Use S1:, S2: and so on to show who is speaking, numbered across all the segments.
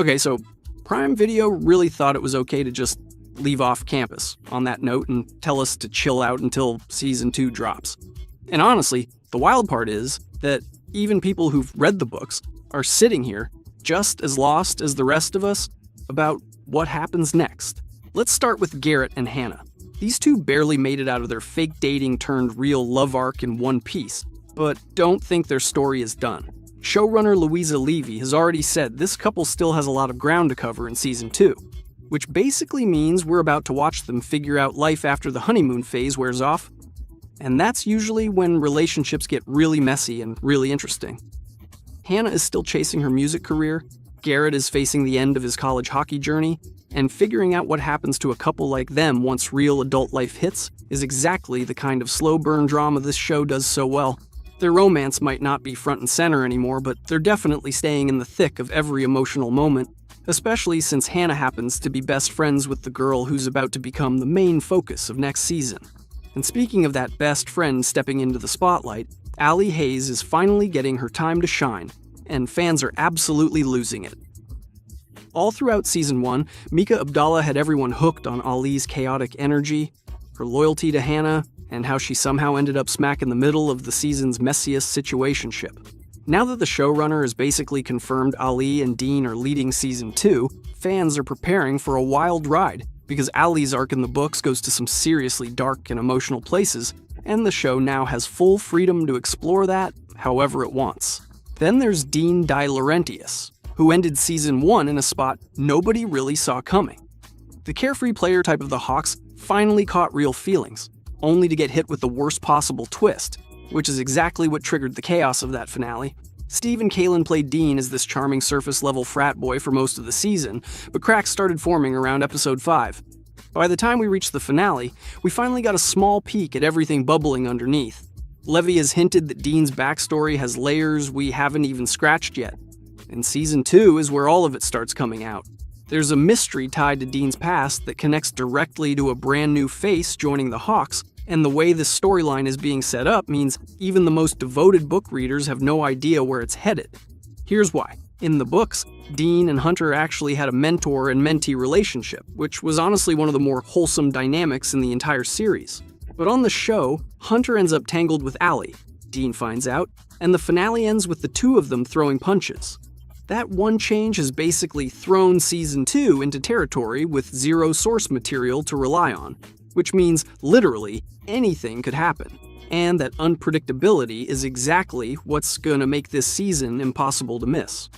S1: Okay, so Prime Video really thought it was okay to just leave off campus on that note and tell us to chill out until Season 2 drops. And honestly, the wild part is that even people who've read the books are sitting here just as lost as the rest of us about what happens next. Let's start with Garrett and Hannah. These two barely made it out of their fake dating turned real love arc in one piece, but don't think their story is done. Showrunner Louisa Levy has already said this couple still has a lot of ground to cover in Season 2, which basically means we're about to watch them figure out life after the honeymoon phase wears off. And that's usually when relationships get really messy and really interesting. Hannah is still chasing her music career, Garrett is facing the end of his college hockey journey, and figuring out what happens to a couple like them once real adult life hits is exactly the kind of slow burn drama this show does so well. Their romance might not be front and center anymore, but they're definitely staying in the thick of every emotional moment, especially since Hannah happens to be best friends with the girl who's about to become the main focus of next season. And speaking of that best friend stepping into the spotlight, Allie Hayes is finally getting her time to shine, and fans are absolutely losing it. All throughout Season 1, Mika Abdalla had everyone hooked on Ali's chaotic energy, her loyalty to Hannah, and how she somehow ended up smack in the middle of the season's messiest situationship. Now that the showrunner has basically confirmed Ali and Dean are leading Season 2, fans are preparing for a wild ride, because Ali's arc in the books goes to some seriously dark and emotional places, and the show now has full freedom to explore that however it wants. Then there's Dean De Laurentiis, who ended Season 1 in a spot nobody really saw coming. The carefree player type of the Hawks finally caught real feelings, only to get hit with the worst possible twist, which is exactly what triggered the chaos of that finale. Steve and Kalyn played Dean as this charming surface-level frat boy for most of the season, but cracks started forming around episode 5. By the time we reached the finale, we finally got a small peek at everything bubbling underneath. Levy has hinted that Dean's backstory has layers we haven't even scratched yet. And Season 2 is where all of it starts coming out. There's a mystery tied to Dean's past that connects directly to a brand new face joining the Hawks, and the way this storyline is being set up means even the most devoted book readers have no idea where it's headed. Here's why. In the books, Dean and Hunter actually had a mentor and mentee relationship, which was honestly one of the more wholesome dynamics in the entire series. But on the show, Hunter ends up tangled with Allie, Dean finds out, and the finale ends with the two of them throwing punches. That one change has basically thrown Season 2 into territory with zero source material to rely on, which means literally anything could happen, and that unpredictability is exactly what's gonna make this season impossible to miss.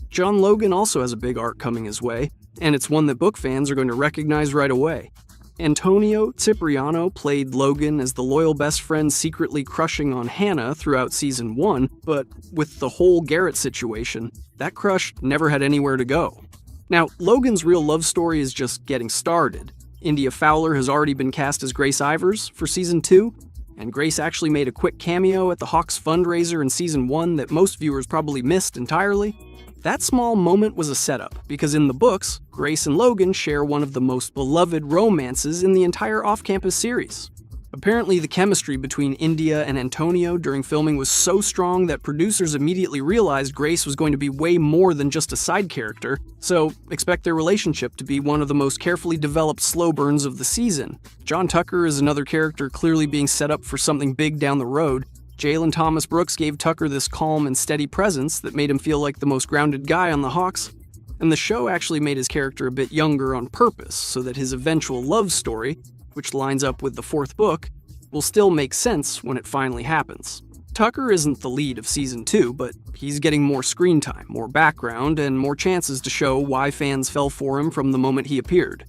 S1: John Logan also has a big arc coming his way, and it's one that book fans are going to recognize right away. Antonio Cipriano played Logan as the loyal best friend secretly crushing on Hannah throughout Season 1, but with the whole Garrett situation, that crush never had anywhere to go. Now, Logan's real love story is just getting started. India Fowler has already been cast as Grace Ivers for Season 2, and Grace actually made a quick cameo at the Hawks fundraiser in Season 1 that most viewers probably missed entirely. That small moment was a setup, because in the books, Grace and Logan share one of the most beloved romances in the entire off-campus series. Apparently, the chemistry between India and Antonio during filming was so strong that producers immediately realized Grace was going to be way more than just a side character, so expect their relationship to be one of the most carefully developed slow burns of the season. John Tucker is another character clearly being set up for something big down the road. Jalen Thomas Brooks gave Tucker this calm and steady presence that made him feel like the most grounded guy on the Hawks. And the show actually made his character a bit younger on purpose, so that his eventual love story, which lines up with the 4th book, will still make sense when it finally happens. Tucker isn't the lead of Season 2, but he's getting more screen time, more background, and more chances to show why fans fell for him from the moment he appeared.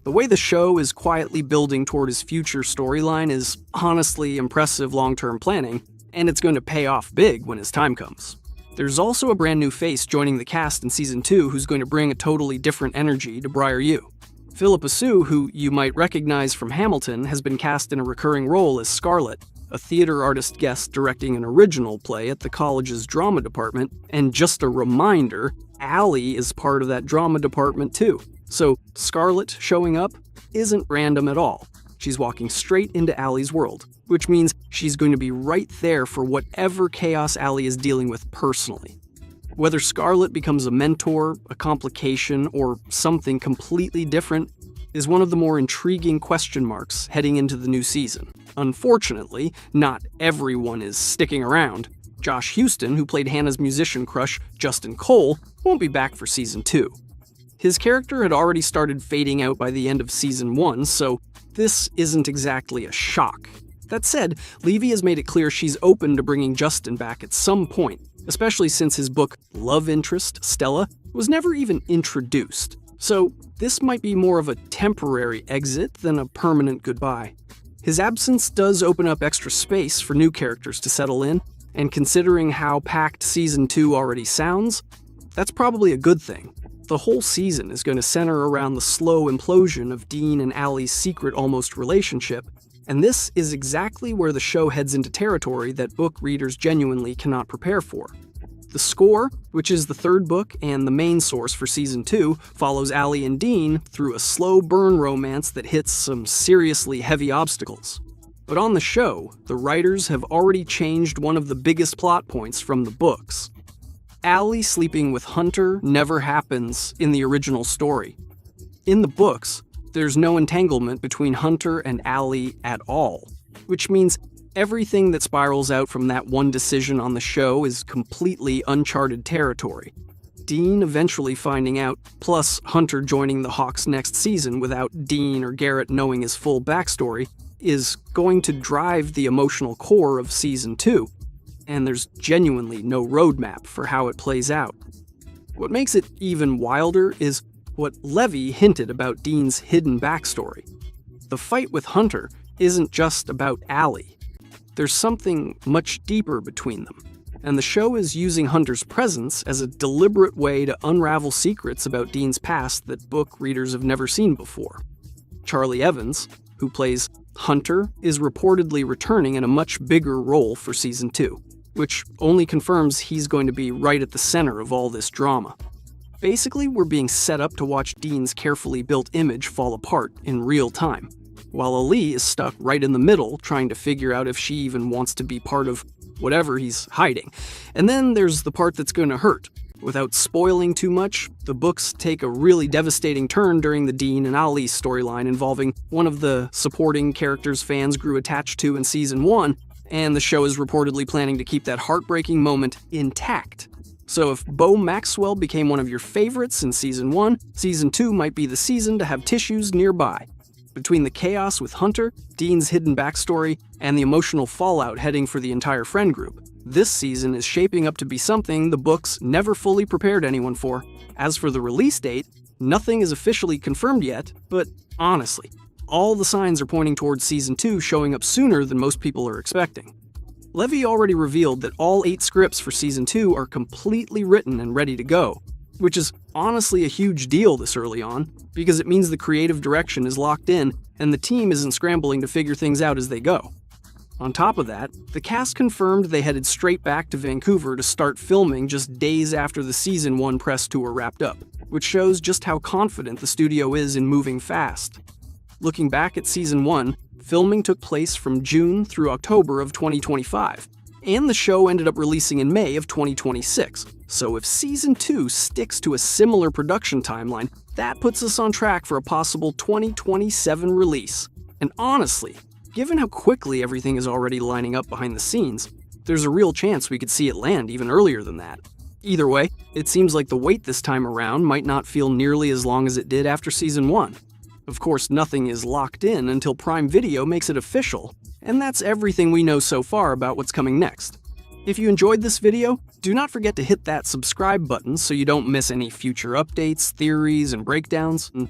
S1: The way the show is quietly building toward his future storyline is honestly impressive long-term planning, and it's going to pay off big when his time comes. There's also a brand new face joining the cast in Season 2 who's going to bring a totally different energy to Briar U. Philippa Sue, who you might recognize from Hamilton, has been cast in a recurring role as Scarlett, a theater artist guest directing an original play at the college's drama department, and just a reminder, Allie is part of that drama department too. So Scarlett showing up isn't random at all. She's walking straight into Allie's world, which means she's going to be right there for whatever chaos Allie is dealing with personally. Whether Scarlet becomes a mentor, a complication, or something completely different is one of the more intriguing question marks heading into the new season. Unfortunately, not everyone is sticking around. Josh Heuston, who played Hannah's musician crush, Justin Cole, won't be back for Season 2. His character had already started fading out by the end of Season 1, so this isn't exactly a shock. That said, Levy has made it clear she's open to bringing Justin back at some point, especially since his book Love Interest, Stella, was never even introduced. So this might be more of a temporary exit than a permanent goodbye. His absence does open up extra space for new characters to settle in, and considering how packed Season 2 already sounds, that's probably a good thing. The whole season is going to center around the slow implosion of Dean and Allie's secret almost relationship, and this is exactly where the show heads into territory that book readers genuinely cannot prepare for. The Score, which is the third book and the main source for Season 2, follows Allie and Dean through a slow burn romance that hits some seriously heavy obstacles. But on the show, the writers have already changed one of the biggest plot points from the books. Allie sleeping with Hunter never happens in the original story. In the books, there's no entanglement between Hunter and Allie at all, which means everything that spirals out from that one decision on the show is completely uncharted territory. Dean eventually finding out, plus Hunter joining the Hawks next season without Dean or Garrett knowing his full backstory, is going to drive the emotional core of Season 2, and there's genuinely no roadmap for how it plays out. What makes it even wilder is what Levy hinted about Dean's hidden backstory. The fight with Hunter isn't just about Allie. There's something much deeper between them, and the show is using Hunter's presence as a deliberate way to unravel secrets about Dean's past that book readers have never seen before. Charlie Evans, who plays Hunter, is reportedly returning in a much bigger role for Season 2, which only confirms he's going to be right at the center of all this drama. Basically, we're being set up to watch Dean's carefully built image fall apart in real time, while Ali is stuck right in the middle trying to figure out if she even wants to be part of whatever he's hiding. And then there's the part that's going to hurt. Without spoiling too much, the books take a really devastating turn during the Dean and Ali storyline involving one of the supporting characters fans grew attached to in Season 1, and the show is reportedly planning to keep that heartbreaking moment intact. So if Bo Maxwell became one of your favorites in Season 1, Season 2 might be the season to have tissues nearby. Between the chaos with Hunter, Dean's hidden backstory, and the emotional fallout heading for the entire friend group, this season is shaping up to be something the books never fully prepared anyone for. As for the release date, nothing is officially confirmed yet, but honestly, all the signs are pointing towards Season 2 showing up sooner than most people are expecting. Levy already revealed that all 8 scripts for Season 2 are completely written and ready to go, which is honestly a huge deal this early on, because it means the creative direction is locked in and the team isn't scrambling to figure things out as they go. On top of that, the cast confirmed they headed straight back to Vancouver to start filming just days after the Season 1 press tour wrapped up, which shows just how confident the studio is in moving fast. Looking back at Season 1, filming took place from June through October of 2025, and the show ended up releasing in May of 2026. So if Season 2 sticks to a similar production timeline, that puts us on track for a possible 2027 release. And honestly, given how quickly everything is already lining up behind the scenes, there's a real chance we could see it land even earlier than that. Either way, it seems like the wait this time around might not feel nearly as long as it did after Season 1. Of course, nothing is locked in until Prime Video makes it official, and that's everything we know so far about what's coming next. If you enjoyed this video, do not forget to hit that subscribe button so you don't miss any future updates, theories, and breakdowns. And